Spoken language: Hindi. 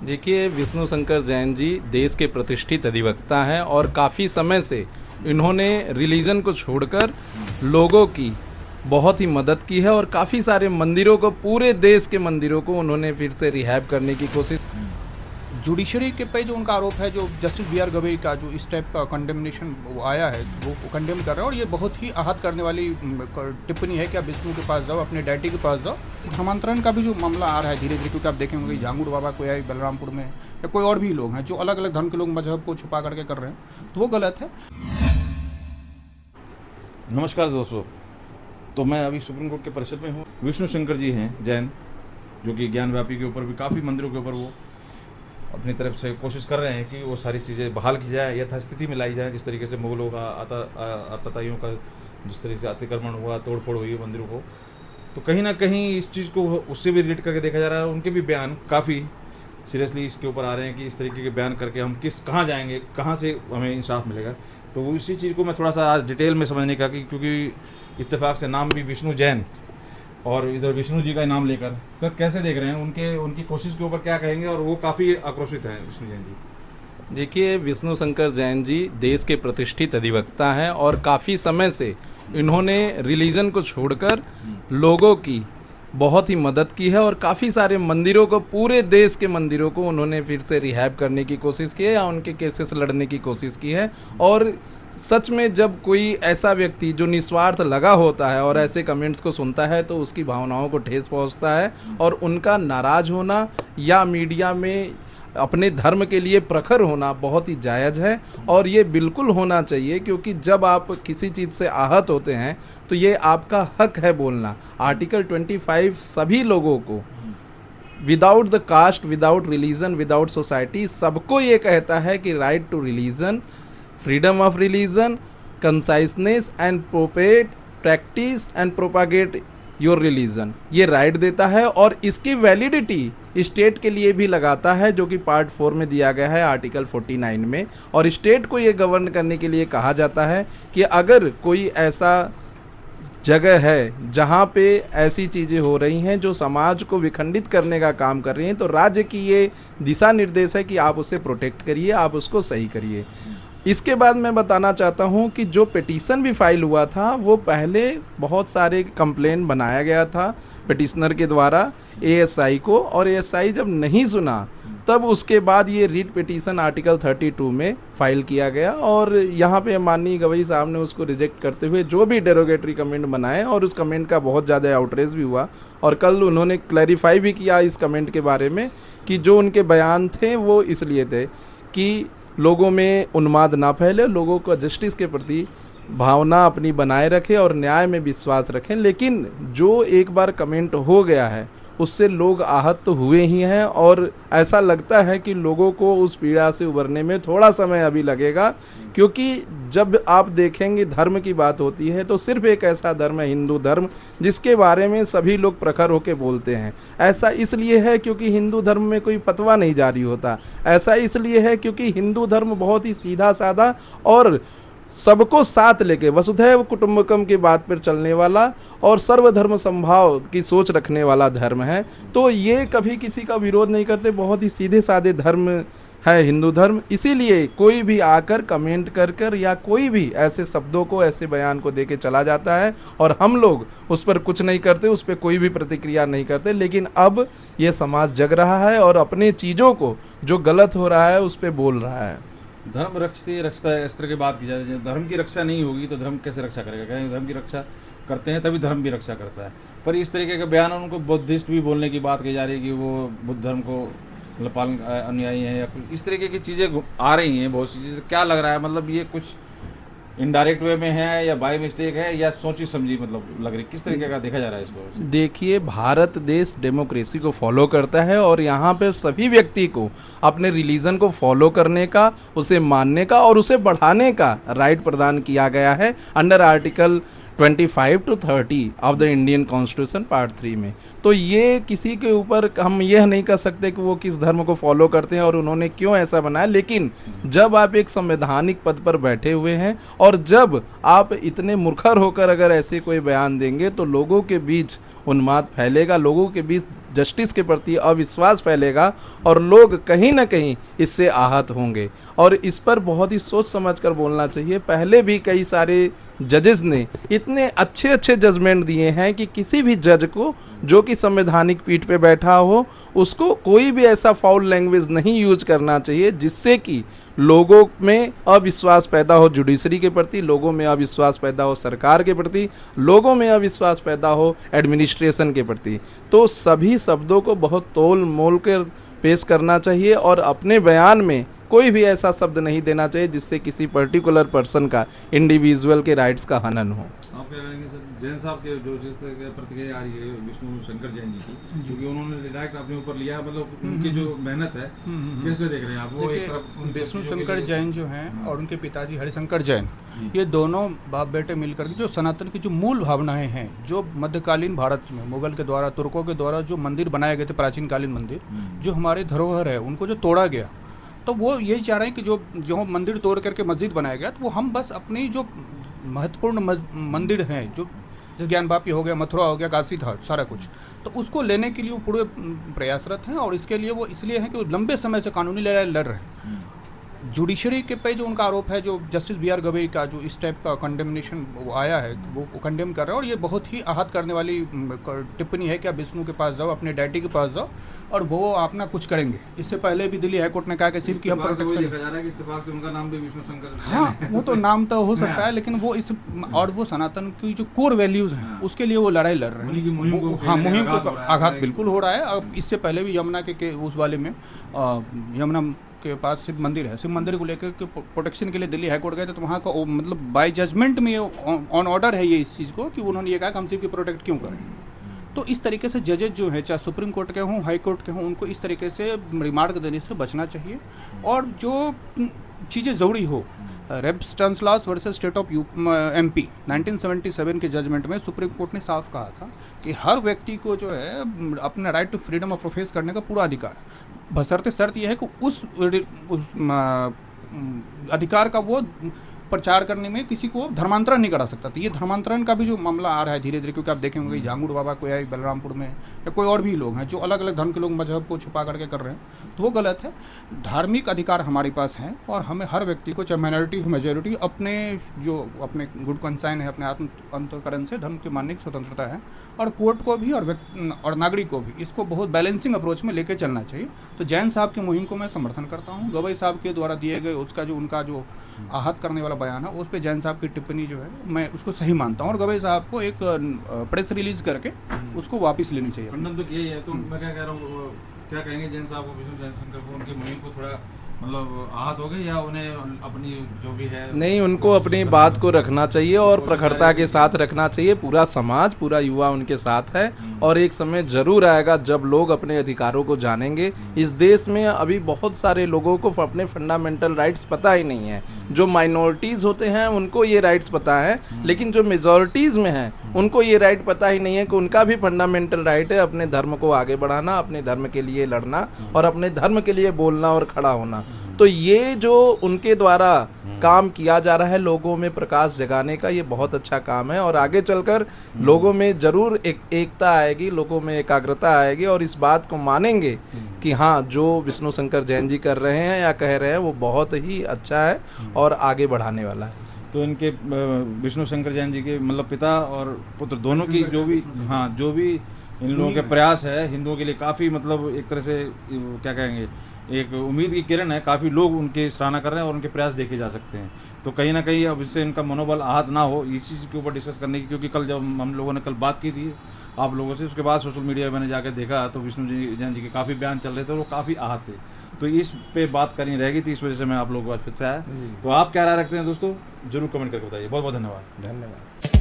देखिए, विष्णु शंकर जैन जी देश के प्रतिष्ठित अधिवक्ता हैं और काफ़ी समय से इन्होंने रिलीजन को छोड़कर लोगों की बहुत ही मदद की है और काफ़ी सारे मंदिरों को, पूरे देश के मंदिरों को उन्होंने फिर से रिहैब करने की कोशिश। जुडिशरी के पे जो उनका आरोप है, जो जस्टिस बी आर गवई का जो इस टाइप का कंडेमनेशन आया है, वो कंडेम कर रहे हैं और ये बहुत ही आहत करने वाली टिप्पणी है कि आप विष्णु के पास जाओ, अपने डैडी के पास जाओ। धर्मांतरण का भी जो मामला आ रहा है धीरे धीरे, क्योंकि आप देखें होंगे झांगुड़ बाबा कोई है बलरामपुर में, या कोई और भी लोग हैं जो अलग अलग धर्म के लोग मजहब को छुपा करके कर रहे हैं, तो वो गलत है। नमस्कार दोस्तों, तो मैं अभी सुप्रीम कोर्ट के परिषद में हूँ। विष्णु शंकर जी हैं जैन, जो कि ज्ञानव्यापी के ऊपर भी काफ़ी मंदिरों के ऊपर वो अपनी तरफ से कोशिश कर रहे हैं कि वो सारी चीज़ें बहाल की जाए, यथास्थिति में लाई जाए। जिस तरीके से मुगलों का आतताइयों का जिस तरीके से अतिक्रमण हुआ, तोड़फोड़ हुई है मंदिरों को, तो कहीं ना कहीं इस चीज़ को उससे भी रिलेट करके देखा जा रहा है। उनके भी बयान काफ़ी सीरियसली इसके ऊपर आ रहे हैं कि इस तरीके के बयान करके हम कहाँ जाएंगे, कहाँ से हमें इंसाफ मिलेगा। तो वो इसी चीज़ को मैं थोड़ा सा आज डिटेल में समझने का, क्योंकि इत्तेफाक से नाम भी विष्णु जैन और इधर विष्णु जी का नाम लेकर, सर कैसे देख रहे हैं उनकी कोशिश के ऊपर, क्या कहेंगे? और वो काफ़ी आक्रोशित हैं विष्णु जैन जी। देखिए, विष्णु शंकर जैन जी देश के प्रतिष्ठित अधिवक्ता हैं और काफ़ी समय से इन्होंने रिलीजन को छोड़कर लोगों की बहुत ही मदद की है और काफ़ी सारे मंदिरों को, पूरे देश के मंदिरों को उन्होंने फिर से रिहैब करने की कोशिश की है या उनके केसेस लड़ने की कोशिश की है। और सच में जब कोई ऐसा व्यक्ति जो निस्वार्थ लगा होता है और ऐसे कमेंट्स को सुनता है तो उसकी भावनाओं को ठेस पहुंचता है और उनका नाराज़ होना या मीडिया में अपने धर्म के लिए प्रखर होना बहुत ही जायज़ है और ये बिल्कुल होना चाहिए, क्योंकि जब आप किसी चीज़ से आहत होते हैं तो ये आपका हक है बोलना। आर्टिकल 25 सभी लोगों को, without the caste, without religion, without society, सबको ये कहता है कि right to religion, freedom of religion, conciseness and profess practice and propagate your religion, ये राइट देता है और इसकी वैलिडिटी स्टेट के लिए भी लगाता है, जो कि पार्ट 4 में दिया गया है आर्टिकल 49 में। और स्टेट को ये गवर्न करने के लिए कहा जाता है कि अगर कोई ऐसा जगह है जहाँ पे ऐसी चीज़ें हो रही हैं जो समाज को विखंडित करने का काम कर रही हैं, तो राज्य की ये दिशा निर्देश है कि आप उसे प्रोटेक्ट करिए, आप उसको सही करिए। इसके बाद मैं बताना चाहता हूं कि जो पिटीशन भी फाइल हुआ था, वो पहले बहुत सारे कंप्लेन बनाया गया था पिटिशनर के द्वारा एएसआई को, और एएसआई जब नहीं सुना तब उसके बाद ये रीट पिटीशन आर्टिकल 32 में फाइल किया गया और यहाँ पे माननीय गवई साहब ने उसको रिजेक्ट करते हुए जो भी डेरोगेटरी कमेंट बनाए, और उस कमेंट का बहुत ज़्यादा आउटरेज भी हुआ। और कल उन्होंने क्लैरिफाई भी किया इस कमेंट के बारे में कि जो उनके बयान थे वो इसलिए थे कि लोगों में उन्माद ना फैले, लोगों को जस्टिस के प्रति भावना अपनी बनाए रखें और न्याय में विश्वास रखें। लेकिन जो एक बार कमेंट हो गया है उससे लोग आहत तो हुए ही हैं और ऐसा लगता है कि लोगों को उस पीड़ा से उबरने में थोड़ा समय अभी लगेगा, क्योंकि जब आप देखेंगे धर्म की बात होती है तो सिर्फ एक ऐसा धर्म है हिंदू धर्म, जिसके बारे में सभी लोग प्रखर होकर बोलते हैं। ऐसा इसलिए है क्योंकि हिंदू धर्म में कोई फतवा नहीं जारी होता, ऐसा इसलिए है क्योंकि हिंदू धर्म बहुत ही सीधा साधा और सबको साथ लेके वसुधैव कुटुंबकम की बात पर चलने वाला और सर्वधर्म समभाव की सोच रखने वाला धर्म है। तो ये कभी किसी का विरोध नहीं करते, बहुत ही सीधे साधे धर्म है हिंदू धर्म। इसीलिए कोई भी आकर कमेंट कर या कोई भी ऐसे शब्दों को, ऐसे बयान को देके चला जाता है और हम लोग उस पर कुछ नहीं करते, उस पर कोई भी प्रतिक्रिया नहीं करते। लेकिन अब ये समाज जग रहा है और अपने चीज़ों को जो गलत हो रहा है उस पर बोल रहा है। धर्म रक्षते रक्षता है, इस तरह की बात की जाती है। धर्म की रक्षा नहीं होगी तो धर्म कैसे रक्षा करेगा? कहेंगे धर्म की रक्षा करते हैं तभी धर्म भी रक्षा करता है। पर इस तरीके के बयान, उनको बुद्धिस्ट भी बोलने की बात की जा रही है कि वो बुद्ध धर्म को मतलब पालन अनुयायी हैं, या फिर इस तरीके की चीज़ें आ रही हैं बहुत सी चीज़ें। क्या लग रहा है, मतलब ये कुछ इनडायरेक्ट वे में है या बाय मिस्टेक है या सोची समझी मतलब लग रही, किस तरीके का देखा जा रहा है इसको? देखिए, भारत देश डेमोक्रेसी को फॉलो करता है और यहाँ पर सभी व्यक्ति को अपने रिलीजन को फॉलो करने का, उसे मानने का और उसे बढ़ाने का राइट प्रदान किया गया है under article 25 to 30 of the Indian constitution part 3 में। तो ये किसी के ऊपर हम यह नहीं कर सकते कि वो किस धर्म को फॉलो करते हैं और उन्होंने क्यों ऐसा बनाया। लेकिन जब आप एक संवैधानिक पद पर बैठे हुए हैं और जब आप इतने मुखर होकर अगर ऐसे कोई बयान देंगे तो लोगों के बीच उन्माद फैलेगा, लोगों के बीच जस्टिस के प्रति अविश्वास फैलेगा और लोग कहीं ना कहीं इससे आहत होंगे। और इस पर बहुत ही सोच समझ कर बोलना चाहिए। पहले भी कई सारे जजेस ने इतने अच्छे अच्छे जजमेंट दिए हैं कि किसी भी जज को जो कि संवैधानिक पीठ पे बैठा हो उसको कोई भी ऐसा फाउल लैंग्वेज नहीं यूज करना चाहिए जिससे कि लोगों में अविश्वास पैदा हो जुडिशरी के प्रति, लोगों में अविश्वास पैदा हो सरकार के प्रति, लोगों में अविश्वास पैदा हो एडमिनिस्ट्रेशन के प्रति। तो सभी शब्दों को बहुत तोल मोल कर पेश करना चाहिए और अपने बयान में कोई भी ऐसा शब्द नहीं देना चाहिए जिससे किसी पर्टिकुलर पर्सन का, इंडिविजुअल के राइट्स का हनन हो। आप क्या कहेंगे सर, जैन साहब के जो जिस तरह की प्रतिक्रिया आ रही है विष्णु शंकर जैन जी की, क्योंकि उन्होंने डायरेक्ट अपने ऊपर लिया, मतलब उनकी जो मेहनत है कैसे देख रहे हैं आप? वो एक तरफ विष्णु शंकर जैन जो हैं और उनके पिताजी हरिशंकर जैन, ये दोनों बाप बेटे मिलकर के जो सनातन की जो मूल भावनाएं हैं, जो मध्यकालीन भारत में मुगल के द्वारा, तुर्कों के द्वारा जो मंदिर बनाए गए थे, प्राचीन कालीन मंदिर जो हमारे धरोहर है, उनको जो तोड़ा गया, तो वो यही चाह रहे हैं कि जो मंदिर तोड़ करके मस्जिद बनाया गया, तो वो हम बस अपनी जो महत्वपूर्ण मंदिर हैं, जो ज्ञानवापी हो गया, मथुरा हो गया, काशी था, सारा कुछ, तो उसको लेने के लिए वो पूरे प्रयासरत हैं। और इसके लिए वो इसलिए हैं कि वो लंबे समय से कानूनी लड़ाई लड़ रहे हैं। जुडिशरी के पे जो उनका आरोप है, जो जस्टिस बी आर गवई का जो इस टाइप का कंडेमनेशन आया है, वो कंडेम कर रहे हैं। और ये बहुत ही आहत करने वाली टिप्पणी है कि आप विष्णु के पास जाओ, अपने डैडी के पास जाओ और वो अपना कुछ करेंगे। इससे पहले भी दिल्ली हाईकोर्ट ने कहा कि सिर्फ कि हम प्रोटेक्शन, उनका नाम भी विष्णु शंकर, हाँ वो तो नाम तो हो सकता है, लेकिन वो इस और वो सनातन की जो कोर वैल्यूज हैं उसके लिए वो लड़ाई लड़ रहे हैं। हाँ, मुहिम को आघात बिल्कुल हो रहा है। अब इससे पहले भी यमुना के उस वाले में यमुना के पास शिव मंदिर है, शिव मंदिर को लेकर के प्रोटेक्शन के लिए दिल्ली हाईकोर्ट गए थे, तो वहाँ का मतलब बाय जजमेंट में ऑन ऑर्डर है ये इस चीज़ को कि उन्होंने ये कहा कि हम शिव की प्रोटेक्ट क्यों करें। तो इस तरीके से जजेज जो है, चाहे सुप्रीम कोर्ट के हों, हाई कोर्ट के हों, उनको इस तरीके से रिमार्क देने से बचना चाहिए। और जो चीज़ें ज़रूरी हो, Rev Stanislaus versus state of MP 1977 के जजमेंट में सुप्रीम कोर्ट ने साफ कहा था कि हर व्यक्ति को जो है अपना right to freedom of profess करने का पूरा अधिकार, बशर्ते शर्त यह है कि उस अधिकार का वो प्रचार करने में किसी को धर्मांतरण नहीं करा सकता। तो ये धर्मांतरण का भी जो मामला आ रहा है धीरे धीरे, क्योंकि आप देखें होंगे झांगुड़ बाबा कोई है बलरामपुर में, या कोई और भी लोग हैं जो अलग अलग धर्म के लोग मजहब को छुपा करके कर रहे हैं, तो वो गलत है। धार्मिक अधिकार हमारे पास हैं और हमें हर व्यक्ति को, चाहे माइनॉरिटी हो मेजॉरिटी, अपने गुड कंसाइन है, अपने आत्म अंतःकरण से धर्म के मानने की स्वतंत्रता है। और कोर्ट को भी और नागरिक को भी इसको बहुत बैलेंसिंग अप्रोच में लेकर चलना चाहिए। तो जैन साहब की मुहिम को मैं समर्थन करता हूँ। गवई साहब के द्वारा दिए गए उनका जो आहत करने वाला बयान है, उस पर जैन साहब की टिप्पणी जो है मैं उसको सही मानता हूँ और गवई साहब को एक प्रेस रिलीज करके उसको वापस लेनी चाहिए। खंडन तो यही है। तो मैं क्या कह रहा हूँ, क्या कहेंगे जैन साहब को, विष्णु शंकर को, उनकी मुहिम को थोड़ा मतलब आहत हो गए, या उन्हें अपनी जो भी है, नहीं, उनको अपनी बात को रखना चाहिए और प्रखरता के साथ रखना चाहिए। पूरा समाज, पूरा युवा उनके साथ है और एक समय जरूर आएगा जब लोग अपने अधिकारों को जानेंगे। इस देश में अभी बहुत सारे लोगों को अपने फंडामेंटल राइट्स पता ही नहीं है। जो माइनॉरिटीज़ होते हैं उनको ये राइट्स पता है, लेकिन जो मेजॉरिटीज़ में हैं उनको ये राइट पता ही नहीं है कि उनका भी फंडामेंटल राइट है अपने धर्म को आगे बढ़ाना, अपने धर्म के लिए लड़ना और अपने धर्म के लिए बोलना और खड़ा होना। तो ये जो उनके द्वारा काम किया जा रहा है लोगों में प्रकाश जगाने का, ये बहुत अच्छा काम है और आगे चलकर लोगों में जरूर एकता आएगी, लोगों में एकाग्रता आएगी और इस बात को मानेंगे कि हाँ, जो विष्णु शंकर जैन जी कर रहे हैं या कह रहे हैं वो बहुत ही अच्छा है और आगे बढ़ाने वाला है। तो इनके विष्णु शंकर जैन जी के मतलब पिता और पुत्र दोनों की जो भी इन लोगों के प्रयास है हिंदुओं के लिए काफ़ी, मतलब एक तरह से क्या कहेंगे, एक उम्मीद की किरण है। काफ़ी लोग उनकी सराहना कर रहे हैं और उनके प्रयास देखे जा सकते हैं। तो कहीं ना कहीं अब इससे इनका मनोबल आहत ना हो, इसी चीज़ के ऊपर डिस्कस करने की, क्योंकि कल जब हम लोगों ने कल बात की थी आप लोगों से, उसके बाद सोशल मीडिया मैंने जाकर देखा तो विष्णु जैन जी के काफ़ी बयान चल रहे थे और वो काफ़ी आहत थे। तो इस पे बात करनी रहेगी, तो इस वजह से मैं आप लोगों के पास फिर से आया। तो आप क्या राय रखते हैं दोस्तों, जरूर कमेंट करके बताइए। बहुत बहुत धन्यवाद।